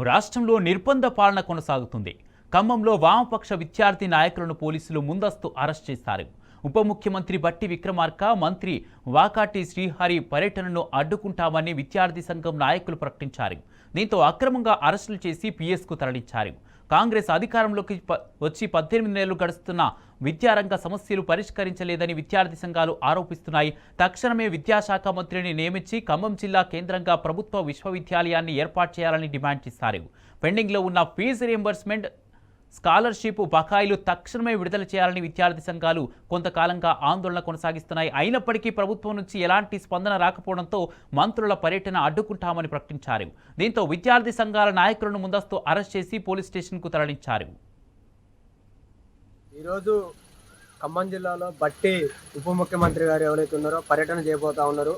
రాష్ట్రంలో నిర్బంధ పాలన కొనసాగుతుంది. ఖమ్మంలో వామపక్ష విద్యార్థి నాయకులను పోలీసులు ముందస్తు అరెస్ట్ చేశారు. ఉప ముఖ్యమంత్రి బట్టి విక్రమార్క, మంత్రి వాకాటి శ్రీహరి పర్యటనను అడ్డుకుంటామని విద్యార్థి సంఘం నాయకులు ప్రకటించారు. దీంతో అక్రమంగా అరెస్టులు చేసి పిఎస్కు తరలించారు. కాంగ్రెస్ అధికారంలోకి వచ్చి 18 నెలలు గడుస్తున్న విద్యారంగ సమస్యలు పరిష్కరించలేదని విద్యార్థి సంఘాలు ఆరోపిస్తున్నాయి. తక్షణమే విద్యాశాఖ మంత్రిని నియమించి ఖమ్మం జిల్లా కేంద్రంగా ప్రభుత్వ విశ్వవిద్యాలయాన్ని ఏర్పాటు చేయాలని డిమాండ్ చేశారు. పెండింగ్లో ఉన్న ఫీజు రియంబర్స్మెంట్, స్కాలర్షిప్ బకాయిలు తక్షణమే విడుదల చేయాలని విద్యార్థి సంఘాలు కొంతకాలంగా ఆందోళన కొనసాగిస్తున్నాయి. అయినప్పటికీ ప్రభుత్వం నుంచి ఎలాంటి స్పందన రాకపోవడంతో మంత్రుల పర్యటన అడ్డుకుంటామని ప్రకటించారు. దీంతో విద్యార్థి సంఘాల నాయకులను ముందస్తు అరెస్ట్ చేసి పోలీస్ స్టేషన్కు తరలించారు. ఈరోజు ఖమ్మం జిల్లాలో బట్టి ఉప ముఖ్యమంత్రి గారు ఎవరైతే ఉన్నారో పర్యటన చేయబోతా ఉన్నారు.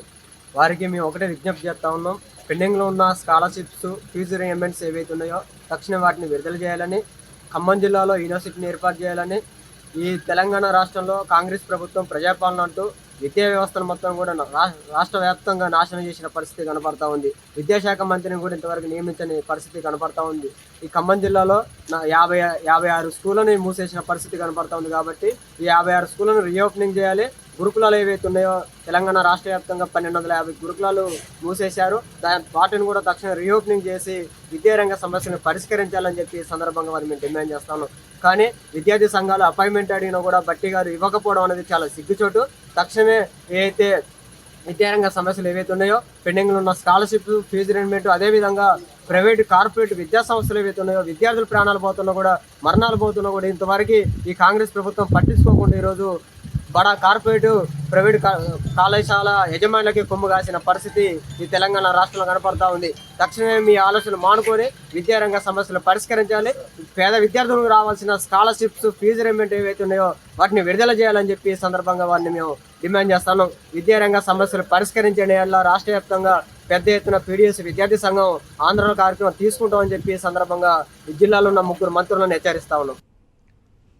వారికి మేము ఒకటే విజ్ఞప్తి చేస్తూ ఉన్నాం. పెండింగ్లో ఉన్న స్కాలర్షిప్స్, ఫీజు రియంబర్స్మెంట్స్ ఏవైతే ఉన్నాయో తక్షణం వాటిని విడుదల చేయాలని, ఖమ్మం జిల్లాలో యూనివర్సిటీని ఏర్పాటు చేయాలని, ఈ తెలంగాణ రాష్ట్రంలో కాంగ్రెస్ ప్రభుత్వం ప్రజాపాలన అంటూ విద్యా వ్యవస్థను మొత్తం కూడా రాష్ట్ర వ్యాప్తంగా నాశనం చేసిన పరిస్థితి కనపడతా ఉంది. విద్యాశాఖ మంత్రిని కూడా ఇంతవరకు నియమించని పరిస్థితి కనపడతా ఉంది. ఈ ఖమ్మం జిల్లాలో 56 స్కూళ్ళని మూసేసిన పరిస్థితి కనపడతా ఉంది. కాబట్టి ఈ 56 స్కూళ్ళను రీఓపెనింగ్ చేయాలి. గురుకులాలు ఏవైతే ఉన్నాయో తెలంగాణ రాష్ట్ర వ్యాప్తంగా 1250 గురుకులాలు మూసేశారు. వాటిని కూడా తక్షణం రీఓపెనింగ్ చేసి విద్యారంగ సమస్యలను పరిష్కరించాలని చెప్పి ఈ సందర్భంగా వారు మేము డిమాండ్ చేస్తాను. కానీ విద్యార్థి సంఘాలు అపాయింట్మెంట్ అడిగినా కూడా బట్టి గారు ఇవ్వకపోవడం అనేది చాలా సిగ్గుచోటు. తక్షణమే ఏదైతే విద్యారంగ సమస్యలు ఏవైతే ఉన్నాయో, పెండింగ్లో ఉన్న స్కాలర్షిప్, ఫీజు రియంబర్స్మెంట్, అదేవిధంగా ప్రైవేటు కార్పొరేట్ విద్యా సంస్థలు ఏవైతే ఉన్నాయో విద్యార్థుల ప్రాణాలు పోతున్నా కూడా, మరణాలు పోతున్నా కూడా ఇంతవరకు ఈ కాంగ్రెస్ ప్రభుత్వం పట్టించుకోకుండా ఈరోజు బడా కార్పొరేటు ప్రైవేటు కళాశాల యజమానులకి కొమ్ము కాసిన పరిస్థితి ఈ తెలంగాణ రాష్ట్రంలో కనపడతా ఉంది. తక్షణమే మీ ఆలోచనలు మానుకొని విద్యారంగ సమస్యలు పరిష్కరించాలి. పేద విద్యార్థులకు రావాల్సిన స్కాలర్షిప్స్, ఫీజు రియంబర్స్మెంట్ ఏవైతే ఉన్నాయో వాటిని విడుదల చేయాలని చెప్పి ఈ సందర్భంగా వారిని మేము డిమాండ్ చేస్తాను. విద్యారంగ సమస్యలు పరిష్కరించే వల్ల రాష్ట్ర వ్యాప్తంగా పెద్ద ఎత్తున పీడిఎస్ విద్యార్థి సంఘం ఆందోళన కార్యక్రమం తీసుకుంటామని చెప్పి ఈ సందర్భంగా జిల్లాలో ఉన్న 3 మంత్రులను హెచ్చరిస్తా ఉన్నాం.